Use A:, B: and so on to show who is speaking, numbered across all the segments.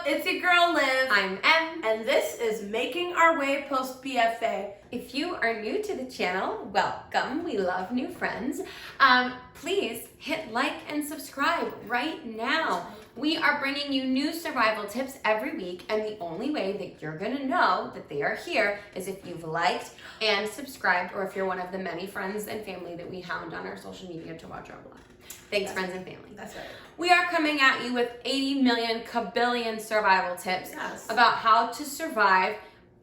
A: up? It's your girl Liv.
B: I'm Em.
A: And this is Making Our Way Post B.F.A.
B: If you are new to the channel, welcome. We love new friends. Please hit like and subscribe right now. We are bringing you new survival tips every week, and the only way that you're gonna know that they are here is if you've liked and subscribed, or if you're one of the many friends and family that we hound on our social media to watch our vlog. Thanks, friends and family.
A: That's right.
B: We are coming at you with 80 million kabillion survival tips about how to survive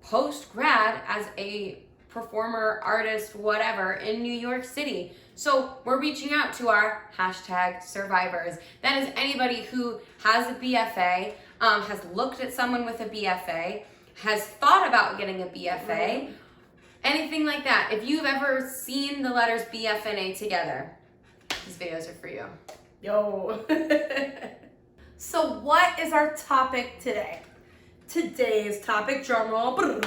B: post-grad as a performer, artist, whatever, in New York City. So we're reaching out to our hashtag survivors. That is anybody who has a B.F.A, has looked at someone with a B.F.A, has thought about getting a B.F.A, anything like that. If you've ever seen the letters B.F. and A together, these videos are for you.
A: Yo. So what is our topic today? Today's topic, drumroll,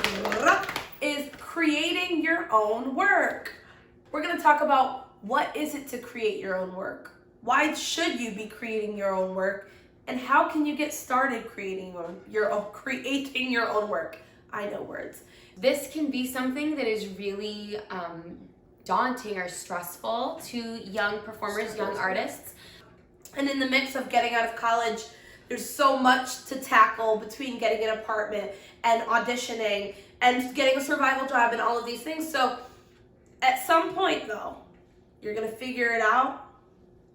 A: is creating your own work. We're going to talk about what is it to create your own work? Why should you be creating your own work? And how can you get started creating your own work? I know words.
B: This can be something that is really daunting or stressful to young performers, young artists.
A: And in the mix of getting out of college, there's so much to tackle between getting an apartment and auditioning and getting a survival job and all of these things. So at some point though, you're gonna figure it out,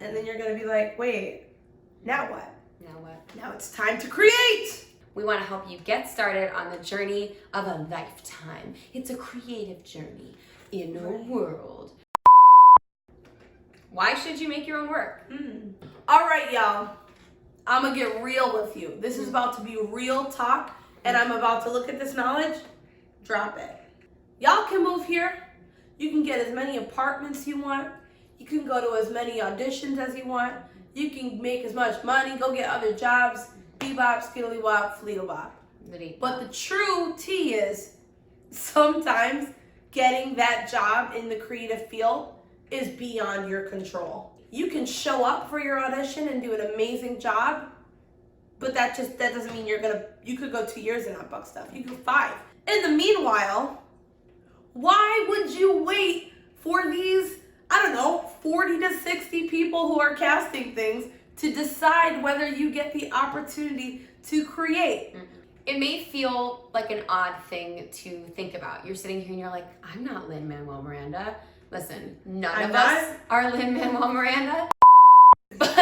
A: and then you're gonna be like, wait, now what?
B: Now what?
A: Now it's time to create.
B: We want to help you get started on the journey of a lifetime. It's a creative journey in a world. Why should you make your own work?
A: All right, y'all. I'm gonna get real with you. This is about to be real talk, and I'm about to look at this knowledge, drop it. Y'all can move here. You can get as many apartments you want. You can go to as many auditions as you want. You can make as much money, go get other jobs, bebop, skiddly-wop, fleedle-bop. But the true tea is sometimes getting that job in the creative field is beyond your control. You can show up for your audition and do an amazing job, but that doesn't mean you could go 2 years and not book stuff. You could 5. In the meanwhile, why would you wait for these, 40 to 60 people who are casting things to decide whether you get the opportunity to create?
B: It may feel like an odd thing to think about. You're sitting here and you're like, I'm not Lin-Manuel Miranda. Listen, none of us are Lin-Manuel Miranda. But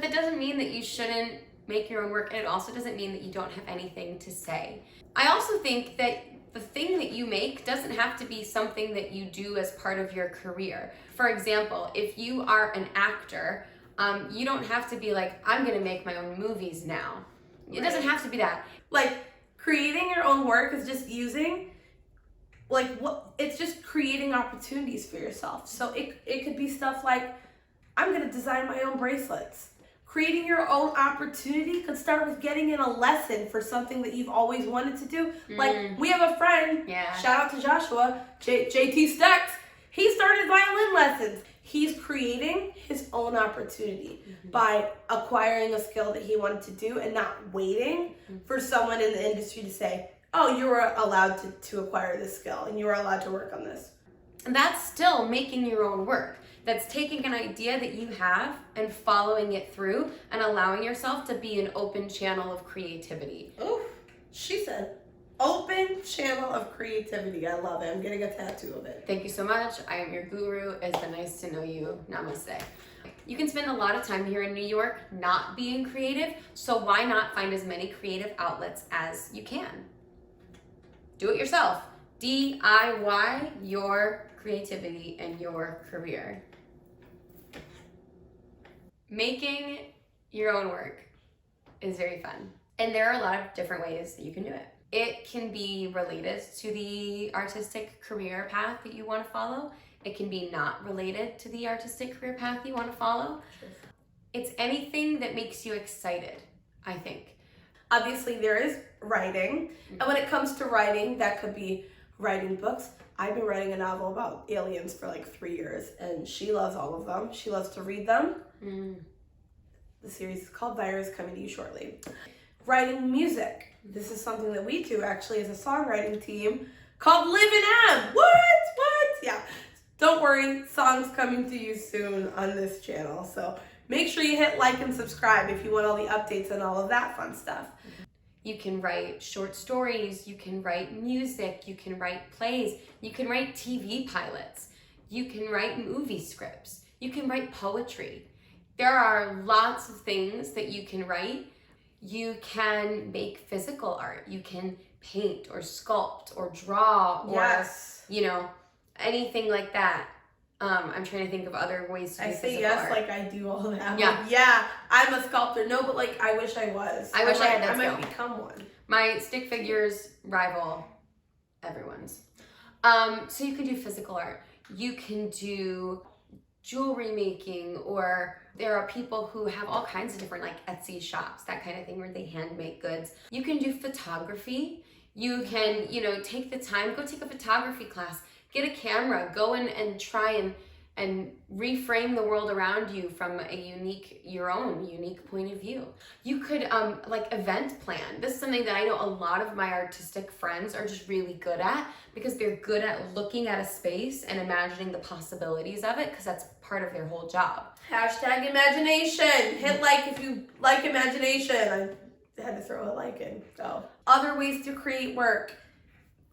B: that doesn't mean that you shouldn't make your own work, and it also doesn't mean that you don't have anything to say. I also think that the thing that you make doesn't have to be something that you do as part of your career. For example, if you are an actor, you don't have to be like, I'm gonna make my own movies now. It doesn't have to be that.
A: Like, creating your own work is just it's just creating opportunities for yourself. So it could be stuff like, I'm gonna design my own bracelets. Creating your own opportunity could start with getting in a lesson for something that you've always wanted to do. Like, we have a friend, shout out to Joshua, JT Stacks. He started violin lessons. He's creating his own opportunity by acquiring a skill that he wanted to do and not waiting for someone in the industry to say, oh, you were allowed to acquire this skill and you were allowed to work on this.
B: And that's still making your own work. That's taking an idea that you have and following it through and allowing yourself to be an open channel of creativity.
A: Ooh, she said open channel of creativity. I love it. I'm getting a tattoo of it.
B: Thank you so much. I am your guru. It's been nice to know you. Namaste. You can spend a lot of time here in New York not being creative, so why not find as many creative outlets as you can? Do it yourself. DIY your creativity and your career. Making your own work is very fun. And there are a lot of different ways that you can do it. It can be related to the artistic career path that you want to follow. It can be not related to the artistic career path you want to follow. It's anything that makes you excited, I think.
A: Obviously, there is writing. And when it comes to writing, that could be writing books. I've been writing a novel about aliens for like 3 years, and she loves all of them. She loves to read them. The series is called Virus, coming to you shortly. Writing music. This is something that we do actually as a songwriting team called Live in M. What? Yeah. Don't worry, songs coming to you soon on this channel. So make sure you hit like and subscribe if you want all the updates and all of that fun stuff.
B: You can write short stories, you can write music, you can write plays, you can write TV pilots, you can write movie scripts, you can write poetry. There are lots of things that you can write. You can make physical art. You can paint or sculpt or draw or,
A: yes.
B: Anything like that. I'm trying to think of other ways to do physical
A: say yes,
B: art.
A: like I do all that.
B: Yeah.
A: Like, yeah, I'm a sculptor. No, but like I wish I was.
B: I wish I had that skill.
A: I might become one.
B: My stick figures rival everyone's. So you can do physical art. You can do jewelry making, or there are people who have all kinds of different like Etsy shops, that kind of thing, where they hand make goods. You can do photography. You can, take the time, go take a photography class, get a camera, go in and try and reframe the world around you from your own unique point of view. You could event plan. This is something that I know a lot of my artistic friends are just really good at, because they're good at looking at a space and imagining the possibilities of it, because that's part of their whole job.
A: Hashtag imagination. Hit like if you like imagination. I had to throw a like in. So other ways to create work.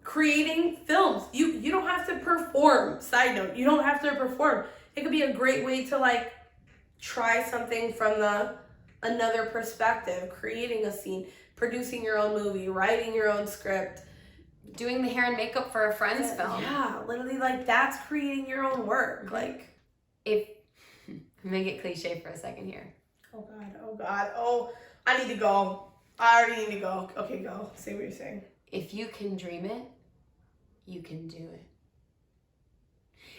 A: Creating films. You don't have to perform. Side note, you don't have to perform. It could be a great way to try something from another perspective, creating a scene, producing your own movie, writing your own script,
B: doing the hair and makeup for a friend's film.
A: Yeah, literally that's creating your own work.
B: If I'm gonna get cliche for a second here.
A: Oh God. Oh, I need to go. I already need to go. Okay, go. Say what you're saying.
B: If you can dream it, you can do it.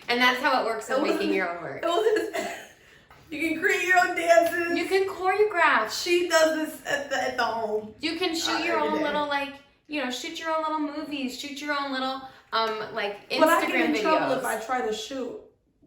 B: And that's how it works with making your own work.
A: You can create your own dances.
B: You can choreograph.
A: She does this at the home.
B: You can shoot your own little shoot your own little movies, shoot your own little Instagram
A: but I get in
B: videos.
A: trouble if I try to shoot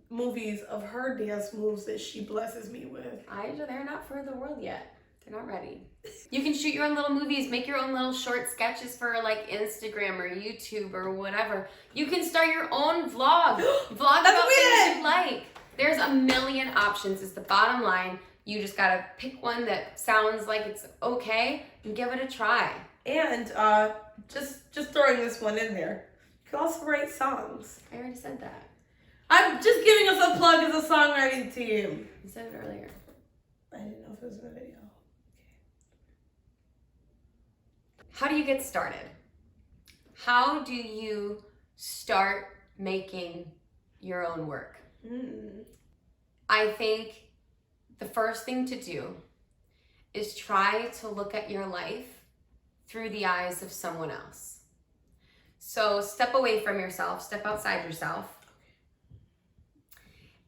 A: movies of her dance moves that she blesses me with.
B: They're not for the world yet. They're not ready. You can shoot your own little movies, make your own little short sketches for Instagram or YouTube or whatever. You can start your own vlog. Vlog about things you like. There's a million options is the bottom line. You just gotta pick one that sounds like it's okay and give it a try.
A: And just throwing this one in there. You can also write songs.
B: I already said that.
A: I'm just giving us a plug as a songwriting team.
B: You said it earlier.
A: I didn't know if it was in the video.
B: How do you get started? How do you start making your own work? I think the first thing to do is try to look at your life through the eyes of someone else. So step away from yourself, step outside yourself,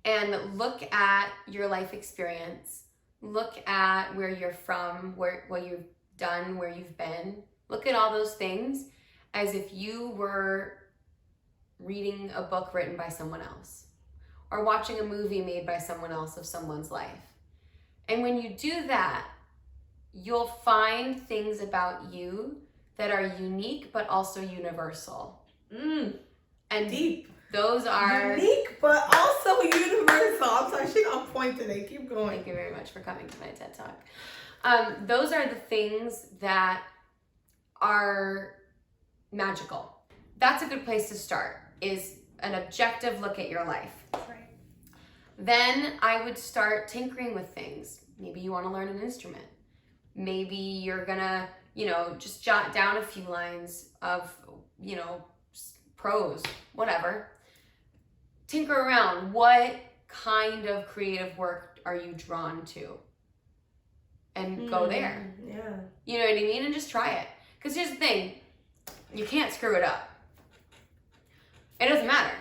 B: and look at your life experience. Look at where you're from, what you've done, where you've been. Look at all those things as if you were reading a book written by someone else or watching a movie made by someone else of someone's life. And when you do that, you'll find things about you that are unique but also universal. And
A: deep.
B: Those are
A: unique but also universal. I'm actually on point today. Keep going.
B: Thank you very much for coming to my TED Talk. Those are the things that are magical. That's a good place to start, is an objective look at your life.
A: Right.
B: Then I would start tinkering with things. Maybe you want to learn an instrument. Maybe you're gonna, just jot down a few lines of, prose, whatever. Tinker around. What kind of creative work are you drawn to? And go there.
A: Yeah.
B: You know what I mean? And just try it. Because here's the thing, you can't screw it up. It doesn't matter.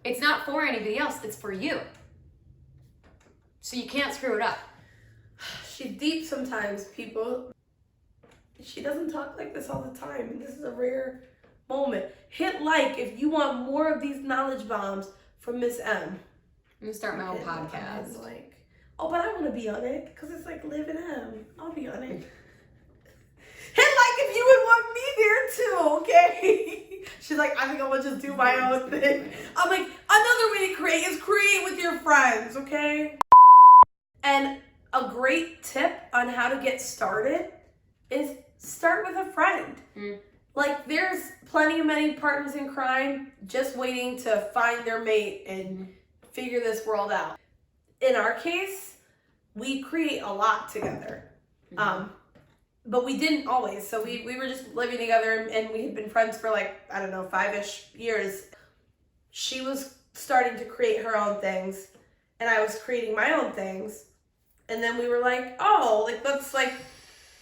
B: It's not for anybody else, it's for you. So you can't screw it up.
A: She's deep sometimes, people. She doesn't talk like this all the time, and this is a rare moment. Hit like if you want more of these knowledge bombs from Miss M.
B: I'm gonna start my own podcast.
A: Oh, but I want to be on it because it's like Liv and M. I'll be on it. Hit like if you would want me there too, okay? She's like, I think I'm gonna just do my own thing. I'm like, another way to create is create with your friends, okay? And a great tip on how to get started is start with a friend. Like, there's plenty of many partners in crime just waiting to find their mate and figure this world out. In our case, we create a lot together. But we didn't always. So we were just living together and we had been friends for like, I don't know, 5-ish years. She was starting to create her own things and I was creating my own things. And then we were like, oh, like let's like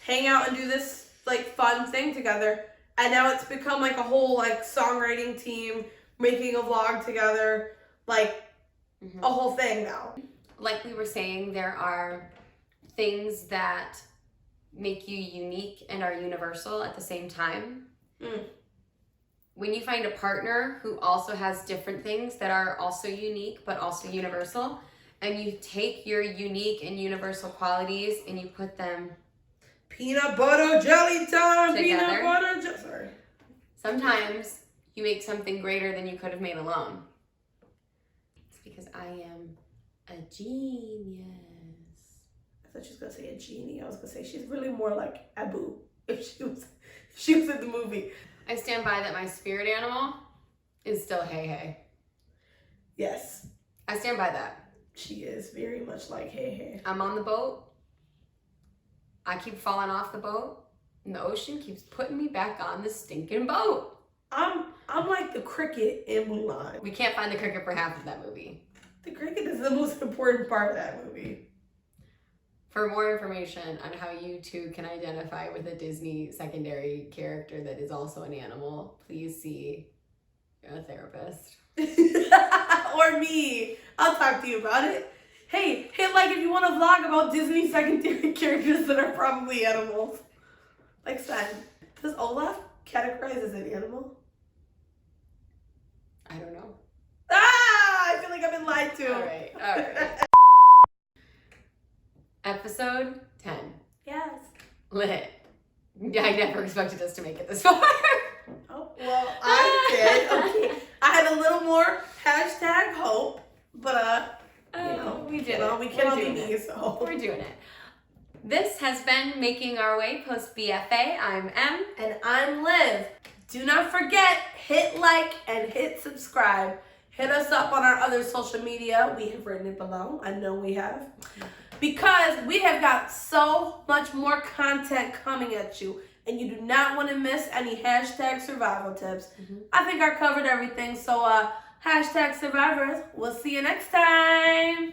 A: hang out and do this like fun thing together. And now it's become like a whole like songwriting team, making a vlog together, like a whole thing now.
B: Like we were saying, there are things that make you unique and are universal at the same time. When you find a partner who also has different things that are also unique but also universal, and you take your unique and universal qualities and you put them
A: peanut butter jelly time
B: together,
A: peanut butter jelly. Sorry.
B: Sometimes you make something greater than you could have made alone. It's because I am a genius.
A: I thought she was gonna say a genie. I was gonna say she's really more like Abu if she was in the movie.
B: I stand by that my spirit animal is still Hei Hei.
A: Yes.
B: I stand by that.
A: She is very much like Hei Hei.
B: I'm on the boat. I keep falling off the boat. And the ocean keeps putting me back on the stinking boat.
A: I'm like the cricket in Mulan.
B: We can't find the cricket for half of that movie.
A: The cricket is the most important part of that movie.
B: For more information on how you too can identify with a Disney secondary character that is also an animal, please see a therapist.
A: Or me. I'll talk to you about it. Hey, hit like if you want to vlog about Disney secondary characters that are probably animals. Like Sven. Does Olaf categorize as an animal?
B: I don't know.
A: I feel like I've been lied to.
B: All right. Episode 10.
A: Yes.
B: Lit. I never expected us to make it this far.
A: Oh, well, I did. Okay. I had a little more hope, but we can only be so.
B: We're doing it. This has been Making Our Way Post B.F.A. I'm M.
A: And I'm Liv. Do not forget, hit like and hit subscribe. Hit us up on our other social media. We have written it below. I know we have. Because we have got so much more content coming at you. And you do not want to miss any hashtag survival tips. I think I covered everything. So hashtag survivors. We'll see you next time.